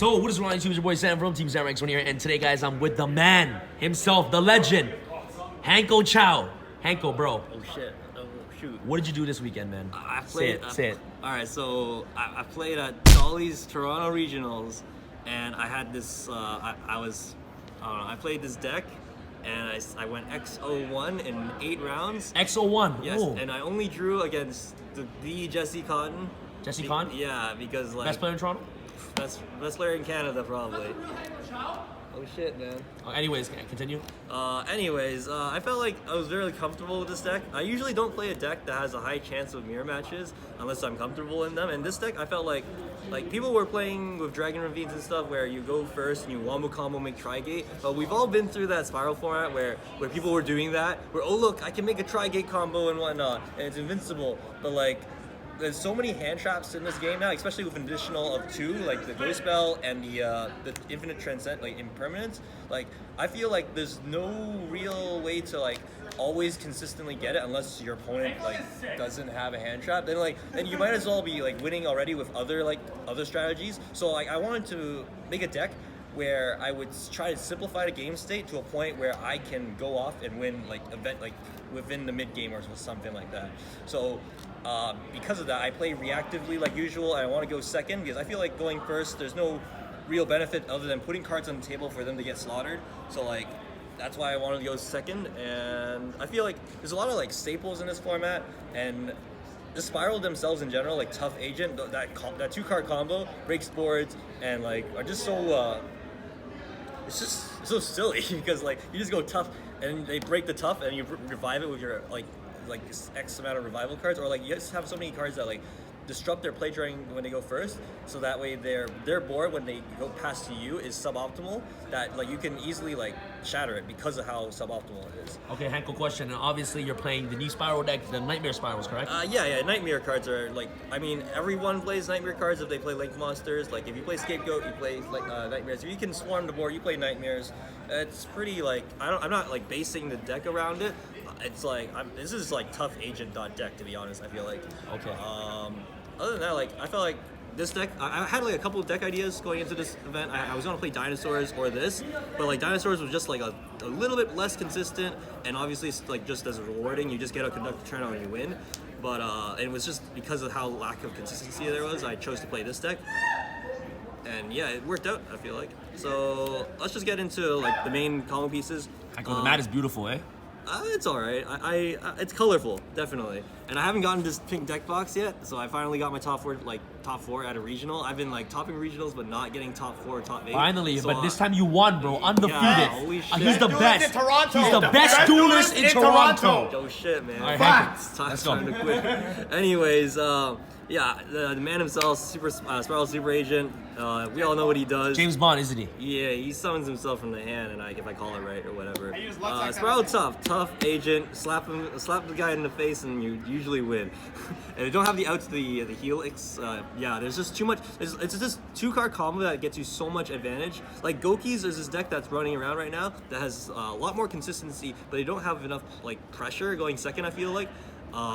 So, what is going on YouTube? It's your boy Sam from TeamSamuraiX1 here, and today, guys, I'm with the man himself, the legend, HANKO CHOW. HANKO, bro. Oh shit. Oh shoot. What did you do this weekend, man? I played. Say it. Alright, so I played at Dolly's Toronto Regionals, and I had this. I played this deck, and I went XO1 in 8 rounds. XO1. Yes, Ooh. and I only drew against the Jesse Cotton. Jesse Cotton? Yeah, because like Best player in Toronto? best player in Canada probably. Oh shit, man. Anyways, continue. I felt like I was very comfortable with this deck. I usually don't play a deck that has a high chance of mirror matches unless I'm comfortable in them. And this deck, I felt like people were playing with Dragon Ravines and stuff where you go first and you wombo combo make Tri-Gate. But we've all been through that spiral format where people were doing that. Where, oh look, I can make a Tri-Gate combo and whatnot, and it's invincible. But like, there's so many hand traps in this game now, especially with an additional of 2, like the Ghost Spell and the Infinite Transcend, like Impermanence. Like, I feel like there's no real way to like always consistently get it unless your opponent like doesn't have a hand trap. Then you might as well be like winning already with other strategies. So like, I wanted to make a deck where I would try to simplify the game state to a point where I can go off and win within the mid game or something like that. So because of that, I play reactively like usual, and I want to go second because I feel like going first, there's no real benefit other than putting cards on the table for them to get slaughtered. So like, that's why I wanted to go second, and I feel like there's a lot of like staples in this format, and the Spiral themselves in general, like Tough Agent, that 2-card combo breaks boards and like are just so it's just so silly because like you just go tough and they break the tough and you revive it with your like X amount of revival cards, or like you just have so many cards that like disrupt their play during when they go first, so that way their board when they go past to you is suboptimal, that like you can easily like shatter it because of how suboptimal it is. Okay, HANKO, question. And obviously, you're playing the new Spiral deck, the Nightmare Spirals, correct? Yeah. Nightmare cards are like, I mean, everyone plays Nightmare cards if they play Link Monsters. Like if you play Scapegoat, you play like Nightmares. If you can swarm the board, you play Nightmares. It's pretty like I'm not like basing the deck around it. It's like this is like Tough Agent deck, to be honest. I feel like. Okay. Other than that, like I felt like this deck, I had like a couple of deck ideas going into this event. I was gonna play Dinosaurs or this, but like Dinosaurs was just like a little bit less consistent, and obviously it's like just as rewarding. You just get a conductor turn on and you win. But it was just because of how lack of consistency there was, I chose to play this deck. And yeah, it worked out, I feel like. So let's just get into like the main combo pieces. HANKO, the mat is beautiful, eh? It's alright. It's colorful, definitely. And I haven't gotten this pink deck box yet, so I finally got my top four at a regional. I've been like topping regionals, but not getting top 4 or top 8. Finally, so, but this time you won, bro. Undefeated. Yeah, holy shit. He's the best. In Toronto. He's the best duelist in Toronto. Oh shit, man. All right, HANKO, It's time, let's go. time to quit. Anyways, yeah, the man himself, Spiral Super Agent. We all know what he does. James Bond, isn't he? Yeah, he summons himself from the hand, and if I call it right or whatever. use left side Spiral tough agent. Slap the guy in the face, and you usually win. And you don't have the outs, the helix. Yeah, there's just too much. It's just 2-card combo that gets you so much advantage. Like Goki's, there's this deck that's running around right now that has a lot more consistency, but they don't have enough like pressure going second, I feel like.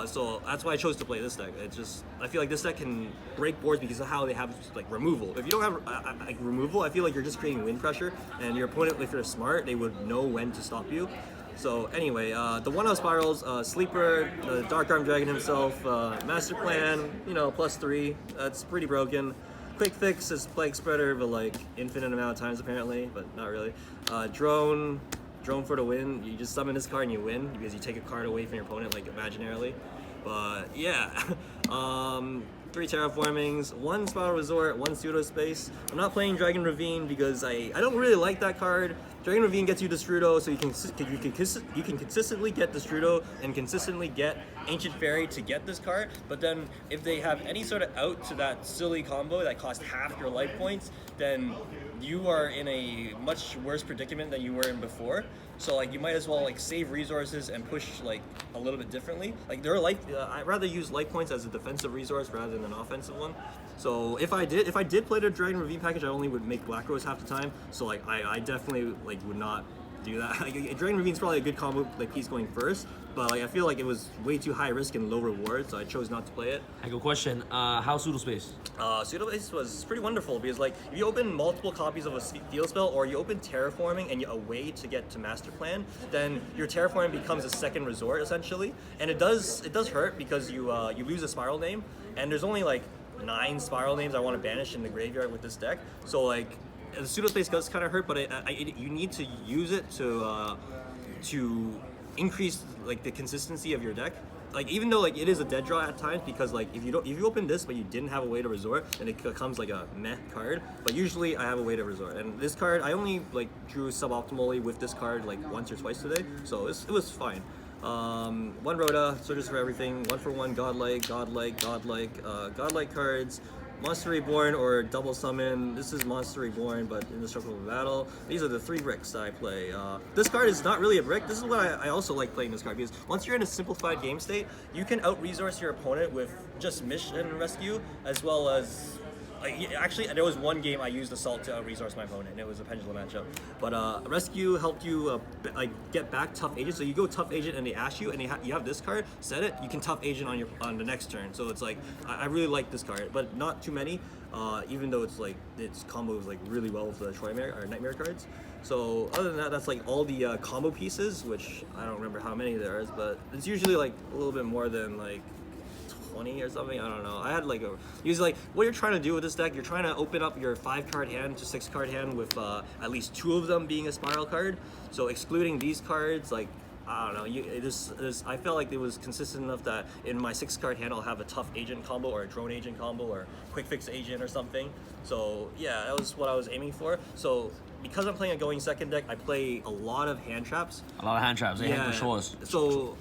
So that's why I chose to play this deck. It's just, I feel like this deck can break boards because of how they have like removal. If you don't have like removal, I feel like you're just creating wind pressure, and your opponent, if you're smart, they would know when to stop you. So anyway, the 1-out spirals, Sleeper, the Dark Arm Dragon himself, Master Plan, you know, +3. That's pretty broken. Quick Fix is Plague Spreader, but like infinite amount of times apparently, but not really. Drone for the win. You just summon this card and you win because you take a card away from your opponent, like imaginarily. But yeah, 3 terraformings, 1 Spiral Resort, 1 Pseudo Space. I'm not playing Dragon Ravine because I don't really like that card. Dragon Ravine gets you Destrudo, so you can consistently get Destrudo and consistently get Ancient Fairy to get this card. But then if they have any sort of out to that silly combo that costs half your life points, then you are in a much worse predicament than you were in before. So like you might as well like save resources and push like a little bit differently. Like there are I'd rather use life points as a defensive resource rather than an offensive one. So if I did play the Dragon Ravine package, I only would make Black Rose half the time. So like I definitely like would not do that. Like, Dragon Ravine's probably a good combo like piece going first, but like I feel like it was way too high risk and low reward, so I chose not to play it. I got a question. How's Pseudo Space? Pseudo Space was pretty wonderful because like if you open multiple copies of a steel spell or you open Terraforming and you a way to get to Master Plan, then your Terraforming becomes a second resort essentially, and it does hurt because you lose a Spiral name, and there's only like 9 Spiral names I want to banish in the graveyard with this deck, so like the Pseudo Space does kind of hurt, but you need to use it to increase like the consistency of your deck. Like even though like it is a dead draw at times because like if you open this but you didn't have a way to resort, then it becomes like a meh card. But usually I have a way to resort, and this card I only like drew suboptimally with this card like once or twice today, so it was fine. 1 Rhoda, searches for everything. 1/1 godlike cards. Monster Reborn or double summon. This is Monster Reborn, but indestructible battle. These are the 3 bricks I play. This card is not really a brick. This is what I also like playing this card, because once you're in a simplified game state, you can out-resource your opponent with just mission rescue, as well as actually, there was one game I used Assault to resource my opponent, and it was a Pendulum matchup. But Rescue helped you get back Tough Agent. So you go Tough Agent and they ash you, and you have this card, set it, you can Tough Agent on the next turn. So it's like, I really like this card, but not too many, even though it's like, its combos like really well with the Nightmare cards. So other than that, that's like all the combo pieces, which I don't remember how many there is, but it's usually like a little bit more than like 20 or something, I don't know. I had like usually like what you're trying to do with this deck, you're trying to open up your 5-card hand to 6-card hand with at least 2 of them being a Spiral card. So excluding these cards, like I don't know, I felt like it was consistent enough that in my 6-card hand I'll have a Tough Agent combo or a Drone Agent combo or Quick Fix Agent or something. So yeah, that was what I was aiming for. So because I'm playing a going second deck, I play a lot of hand traps. A lot of hand traps, yeah, for sure. So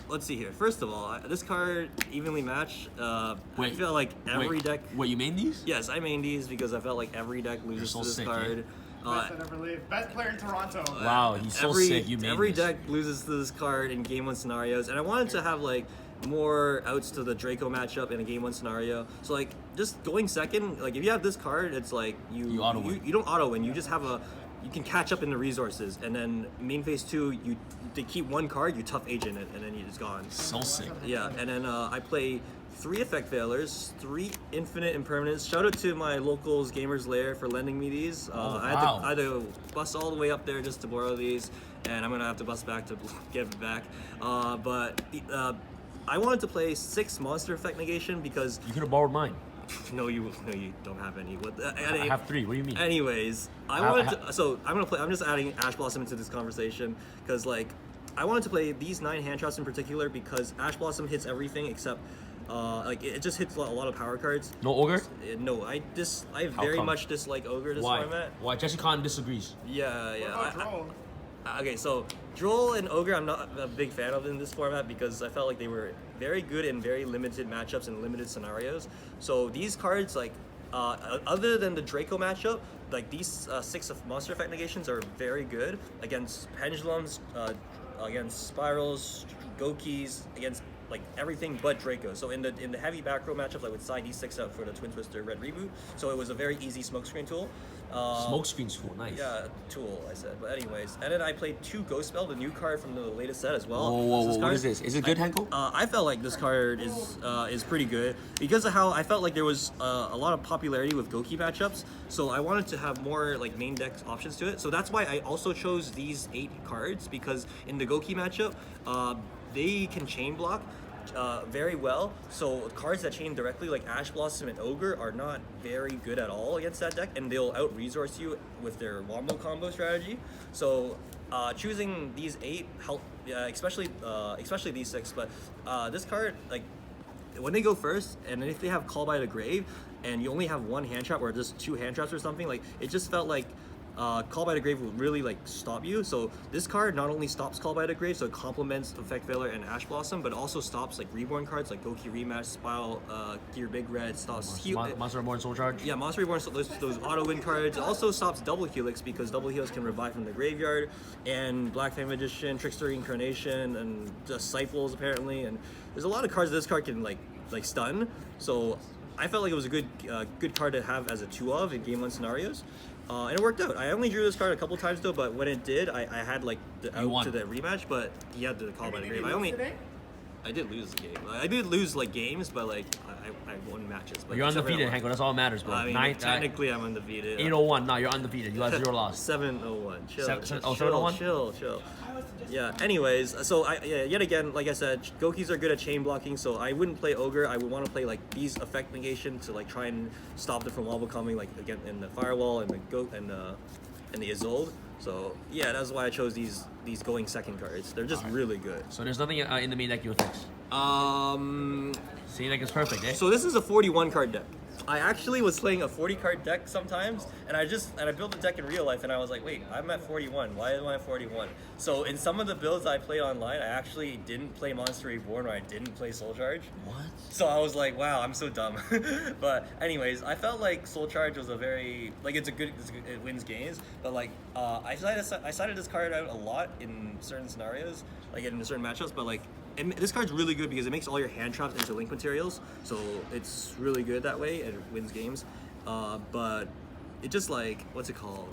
let's see here. First of all, this card evenly matched. I feel like every deck. Wait, you made these? Yes, I made these because I felt like every deck loses to this card. Best that ever lived. Best player in Toronto. Wow, he's so sick. You made every deck loses to this card in Game 1 scenarios, and I wanted to have like more outs to the Draco matchup in a Game 1 scenario. So like just going second, like if you have this card, it's like you don't auto win. You just have you can catch up in the resources, and then main phase 2, they keep 1 card, you Tough Agent it, and then you're just gone. So sick. Yeah, and then I play 3 Effect Failures, 3 Infinite Impermanence. Shout out to my locals Gamers Lair for lending me these. I had to bust all the way up there just to borrow these, and I'm gonna have to bust back to get it back. But I wanted to play 6 Monster Effect Negation because you could have borrowed mine. No, you don't have any. I have 3. What do you mean? Anyways, so I'm just adding Ash Blossom into this conversation because like I wanted to play these 9 hand traps in particular because Ash Blossom hits everything except like it just hits a lot of power cards. No Ogre? No, I very much dislike Ogre this format. Why? Jesse Khan disagrees. Yeah. Okay, so Droll and Ogre I'm not a big fan of in this format because I felt like they were very good in very limited matchups and limited scenarios. So these cards, like, other than the Draco matchup, like these 6 of Monster Effect Negations are very good against Pendulums, against Spirals, Gokis, against like everything but Draco. So in the heavy back row matchups, I would side D6 out for the Twin Twister Red Reboot. So it was a very easy smokescreen tool. Smokescreen tool, nice. Yeah, tool, I said. But anyways, and then I played 2 Ghost Spell, the new card from the latest set as well. Whoa, what is this? Is it good, Hanko? I felt like this card is pretty good because of how I felt like there was a lot of popularity with Goki matchups. So I wanted to have more like main deck options to it. So that's why I also chose these 8 cards, because in the Goki matchup, they can chain block very well. So cards that chain directly like Ash Blossom and Ogre are not very good at all against that deck, and they'll out resource you with their Wombo combo strategy. So choosing these 8 help, especially these 6. But this card, like when they go first, and if they have Call by the Grave, and you only have 1 hand trap or just 2 hand traps or something, like it just felt like Call by the Grave will really like stop you. So this card not only stops Call by the Grave, so it complements Effect Failure and Ash Blossom, but also stops like Reborn cards like Goki Rematch, Spiral, Gear Big Red, stops Monster Reborn Soul Charge. Yeah, Monster Reborn, so those auto win cards. It also stops Double Helix because Double Helix can revive from the graveyard, and Black Fang Magician, Trickster Incarnation, and Disciples apparently. And there's a lot of cards that this card can like stun. So I felt like it was a good card to have as a 2 of in Game 1 scenarios. And it worked out. I only drew this card a couple times though, but when it did, I had like the out won. to the rematch, but he had to call by the grave. I did lose the game. I did lose like games, but like I won matches. But You're undefeated, Hanko. That's all that matters, bro. I mean, technically I'm undefeated. 801. No, you're undefeated. You got 0 loss. 701. Chill. 701? Chill. Yeah. Anyways, so yet again, like I said, Gokis are good at chain blocking. So I wouldn't play Ogre. I would want to play like these effect negation to like try and stop them from wobble coming like again in the firewall and the Isolde. So yeah, that's why I chose these going second cards. They're just really good. So there's nothing in the main deck you would fix. See, like it's perfect, eh? So this is a 41 card deck. I actually was playing a 40 card deck sometimes, and I built a deck in real life, and I was like, wait, I'm at 41. Why am I at 41? So in some of the builds I played online, I actually didn't play Monster Reborn, or I didn't play Soul Charge. What? So I was like, wow, I'm so dumb. But anyways, I felt like Soul Charge was a very it wins games. But like I sided this card out a lot in certain scenarios, like in certain matchups. But like this card's really good because it makes all your hand traps into link materials, so it's really good that way and it wins games. But it just like, what's it called?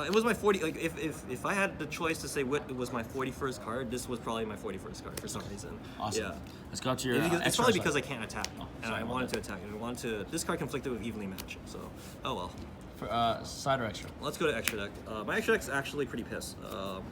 It was my 40. Like if I had the choice to say what was my 41st card, this was probably my 41st card for some reason. Awesome. Yeah. Let's go to your. It's probably because I can't attack, and sorry, I wanted to attack, and I wanted to. This card conflicted with evenly match, so oh well. For, side or extra? Let's go to extra deck. My extra deck's actually pretty pissed.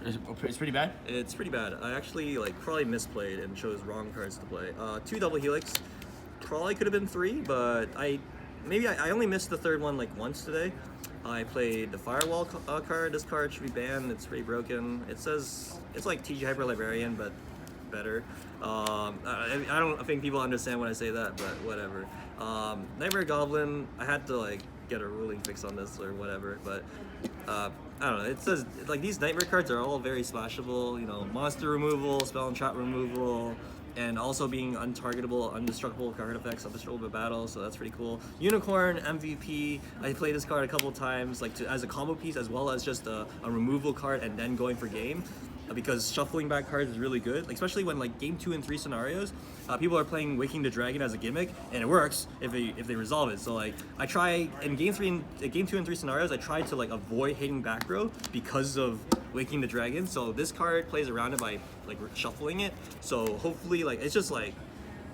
It's pretty bad? It's pretty bad. I actually like probably misplayed and chose wrong cards to play. 2 double helix, probably could have been 3, but I only missed the third one like once today. I played the firewall card. This card should be banned. It's pretty broken. It says it's like TG Hyper Librarian, but better. I don't think people understand when I say that, but whatever. Nightmare Goblin. I had to like get a ruling fix on this or whatever, but I don't know. It says like these nightmare cards are all very splashable. You know, monster removal, spell and trap removal, and also being untargetable, undestructible card effects, undestructible by battle. So that's pretty cool. Unicorn MVP. I played this card a couple times, like as a combo piece as well as just a removal card and then going for game. Because shuffling back cards is really good, like, especially when like game 2 and 3 scenarios, people are playing Waking the Dragon as a gimmick, and it works if they resolve it. So like I try in game 2 and 3 scenarios, I try to like avoid hitting back row because of Waking the Dragon. So this card plays around it by like shuffling it. So hopefully like it's just like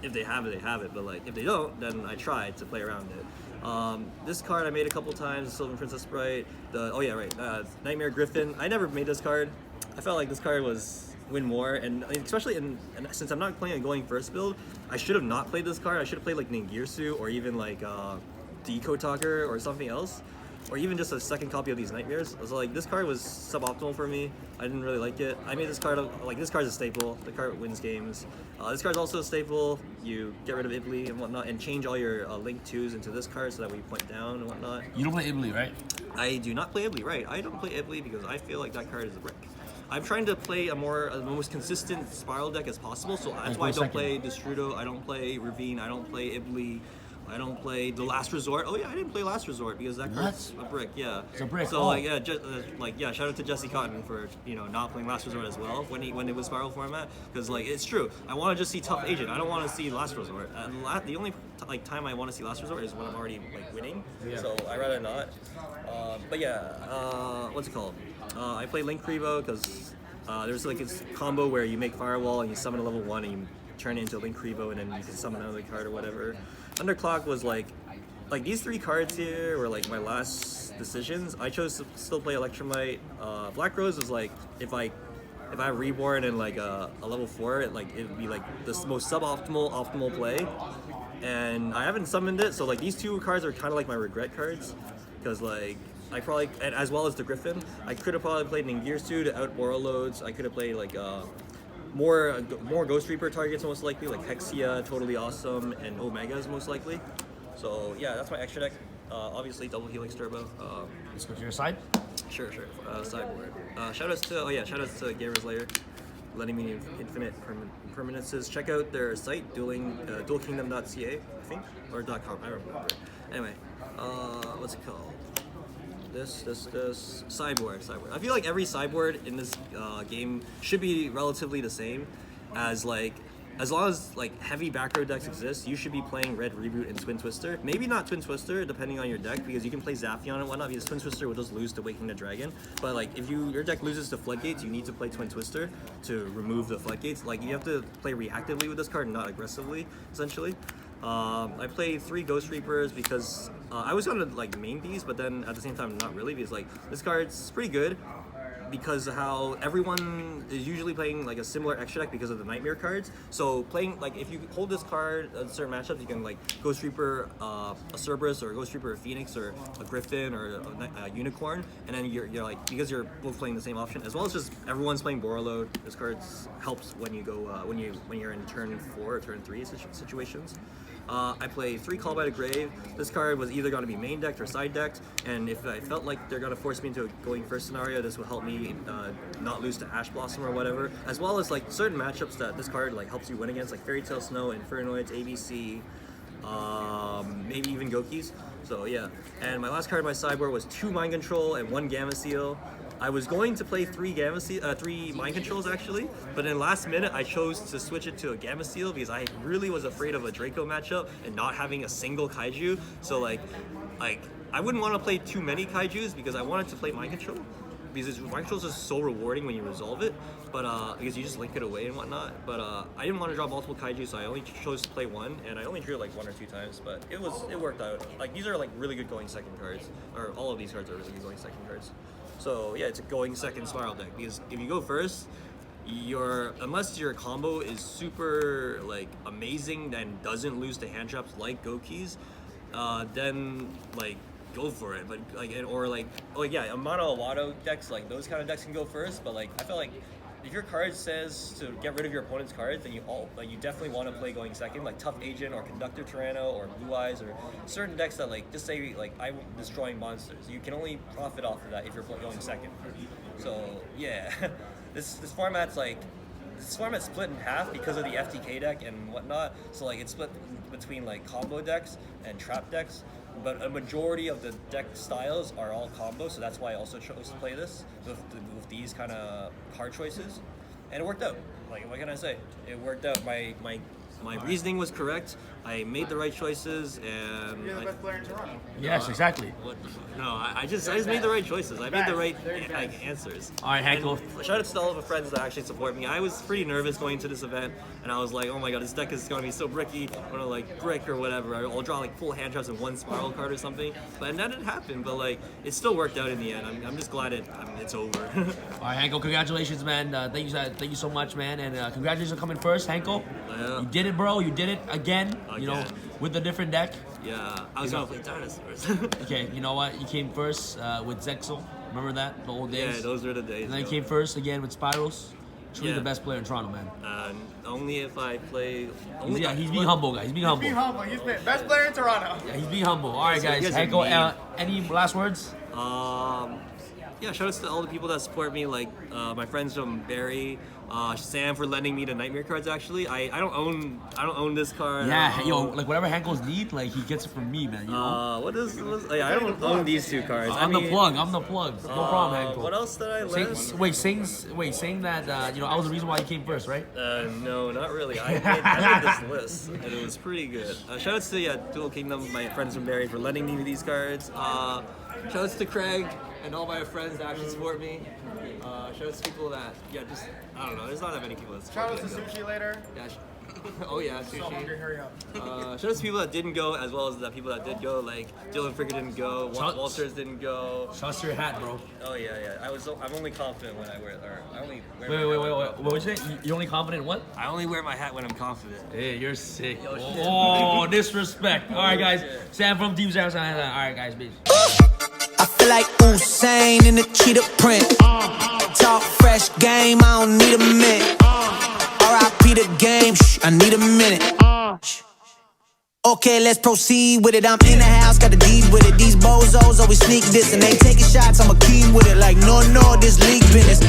if they have it, they have it. But like if they don't, then I try to play around it. This card I made a couple times, the Sylvan Princess Sprite. Nightmare Griffin. I never made this card. I felt like this card was win more, and especially since I'm not playing a going first build, I should have not played this card. I should have played like Ningirsu or even like Decode Talker or something else, or even just a second copy of these Nightmares. I was like, this card was suboptimal for me. I didn't really like it. I made this card like this card's a staple. The card wins games. This card's also a staple. You get rid of Ibli and whatnot, and change all your Link 2s into this card so that way you point down and whatnot. You don't play Ibli, right? I do not play Ibli, right? I don't play Ibli because I feel like that card is a brick. I'm trying to play a most consistent Spiral deck as possible, so that's why I don't play Destrudo, I don't play Ravine, I don't play Ibli, I don't play The Last Resort. Oh yeah, I didn't play Last Resort because that card's a brick, yeah. It's a brick. So shout out to Jesse Cotton for not playing Last Resort as well when it was Spiral format, because like it's true. I want to just see Tough Agent. I don't want to see Last Resort. The only time I want to see Last Resort is when I'm already like winning. Yeah. So I rather not. What's it called? I play Link Crevo because there's like this combo where you make Firewall and you summon a level 1 and you turn it into Link Crevo and then you can summon another card or whatever. Underclock was like these 3 cards here were like my last decisions. I chose to still play Electromite. Black Rose was like if I have Reborn and like a level 4, it would be like the most optimal play. And I haven't summoned it, so like these 2 cards are kind of like my regret cards, because like I probably, and as well as the Griffin, I could have probably played Ningirsu to out Warlords. I could have played like more Ghost Reaper targets most likely, like Hexia, Totally Awesome, and Omegas most likely. So yeah, that's my extra deck. Obviously double Helix Turbo. Let's go to your side. Sure. Sideboard. Shoutouts to Gamer's Lair, letting me infinite permanences. Check out their site, duelkingdom.ca, I think, or .com. I don't remember. Anyway, what's it called? This sideboard. I feel like every sideboard in this game should be relatively the same as like as long as like heavy back row decks exist, you should be playing Red Reboot and Twin Twister. Maybe not Twin Twister, depending on your deck, because you can play Zaphion and whatnot, because Twin Twister will just lose to Waking the Dragon. But like if your deck loses to Floodgates, you need to play Twin Twister to remove the Floodgates. Like you have to play reactively with this card, not aggressively, essentially. I played 3 Ghost Reapers because I was gonna like main these, but then at the same time not really, because like this card's pretty good because of how everyone is usually playing like a similar extra deck because of the Nightmare cards. So playing like if you hold this card in certain matchups, you can like Ghost Reaper a Cerberus, or Ghost Reaper a Phoenix, or a Griffin, or a Unicorn, and then you're like, because you're both playing the same option, as well as just everyone's playing Borreload. This card helps when you go when you're in turn 4 or turn 3 situations. I played 3 Call by the Grave. This card was either going to be main decked or side decked, and if I felt like they're going to force me into a going first scenario, this will help me not lose to Ash Blossom or whatever, as well as like certain matchups that this card like helps you win against, like Fairy Tail Snow, Infernoids, ABC, maybe even Gokis. So yeah, and my last card in my sideboard was 2 Mind Control and 1 Gamma Seal. I was going to play 3 Mind Controls actually, but then last minute I chose to switch it to a Gamma Seal because I really was afraid of a Draco matchup and not having a single Kaiju. So like I wouldn't want to play too many Kaijus because I wanted to play Mind Control, because Mind Control is just so rewarding when you resolve it, but because you just link it away and whatnot. But I didn't want to draw multiple Kaiju, so I only chose to play 1, and I only drew it like 1 or 2 times, but it worked out. Like these are like really good going second cards, or all of these cards are really good going second cards. So yeah, it's a going second Spiral deck, because if you go first, unless your combo is super like amazing and doesn't lose to hand traps like Gokis, then like go for it. But like yeah, Mono Awato decks, like those kind of decks can go first, but like I feel like if your card says to get rid of your opponent's cards, then you definitely want to play going second, like Tough Agent or Conductor Tyranno or Blue Eyes, or certain decks that like just say like I'm destroying monsters. You can only profit off of that if you're going second. So yeah, this format's split in half because of the FTK deck and whatnot. So like it's split between like combo decks and trap decks, but a majority of the deck styles are all combo, so that's why I also chose to play this with these kind of card choices, and it worked out. Like, what can I say? It worked out. My reasoning was correct. I made the right choices, and You're the best player in Toronto. Yes, exactly. No, I just made the right choices. I made the right answers. All right, Hanko. Shout out to all of the friends that actually support me. I was pretty nervous going to this event, and I was like, oh my god, this deck is going to be so bricky. I'm going to like brick or whatever. I'll draw like full hand traps and 1 Spiral card or something. But that didn't happen, but like it still worked out in the end. I'm just glad it's over. All right, Hanko, congratulations, man. Thank you so much, man, and congratulations on coming first, Hanko. Yeah. You did it, bro. You did it again. You know, with a different deck. Yeah, I was gonna play dinosaurs. Okay, you know what? You came first with Zexel. Remember that? The old days? Yeah, those were the days. And then you came first again with Spirals. Truly the best player in Toronto, man. Only if I play. He's being humble, guys. He's being humble. He's being humble. He's the best player in Toronto. Yeah, he's being humble. All right, guys. Hanko, any last words? Yeah, shout outs to all the people that support me, like my friends from Barrie, Sam for lending me the Nightmare cards. Actually, I don't own this card. Yeah, yo, like whatever Hanko's need, like he gets it from me, man. You know? I don't own these 2 cards. I'm the plug. No problem, Hanko. What else did I lend? Saying that I was the reason why you came first, right? No, not really. I made this list, and it was pretty good. Shout outs to Dual Kingdom, my friends from Barrie, for lending me these cards. Shout outs to Craig and all my friends that actually support me. Shout outs to people that, I don't know, there's not that many people that support Shout out to Sushi later. Yeah, oh yeah, So hungry, Sushi. hurry up. Shout outs to people that didn't go, as well as the people that did go, like Dylan Fricker didn't go, Walters didn't go. Shout out to your hat, bro. Oh yeah. I'm only confident when I wear it, or I only wear Wait. What was you saying? You're only confident in what? I only wear my hat when I'm confident. Hey, you're sick. Yo, shit. Oh, disrespect. All right, guys. Sam from TeamSamuraiX1. All right, guys, bitch. I feel like Usain in the cheetah print. Talk fresh game, I don't need a minute. R.I.P. the game, I need a minute. Okay, let's proceed with it. I'm in the house, got the deed with it. These bozos always sneak this and they taking shots. I'm a king with it, like no, this league business.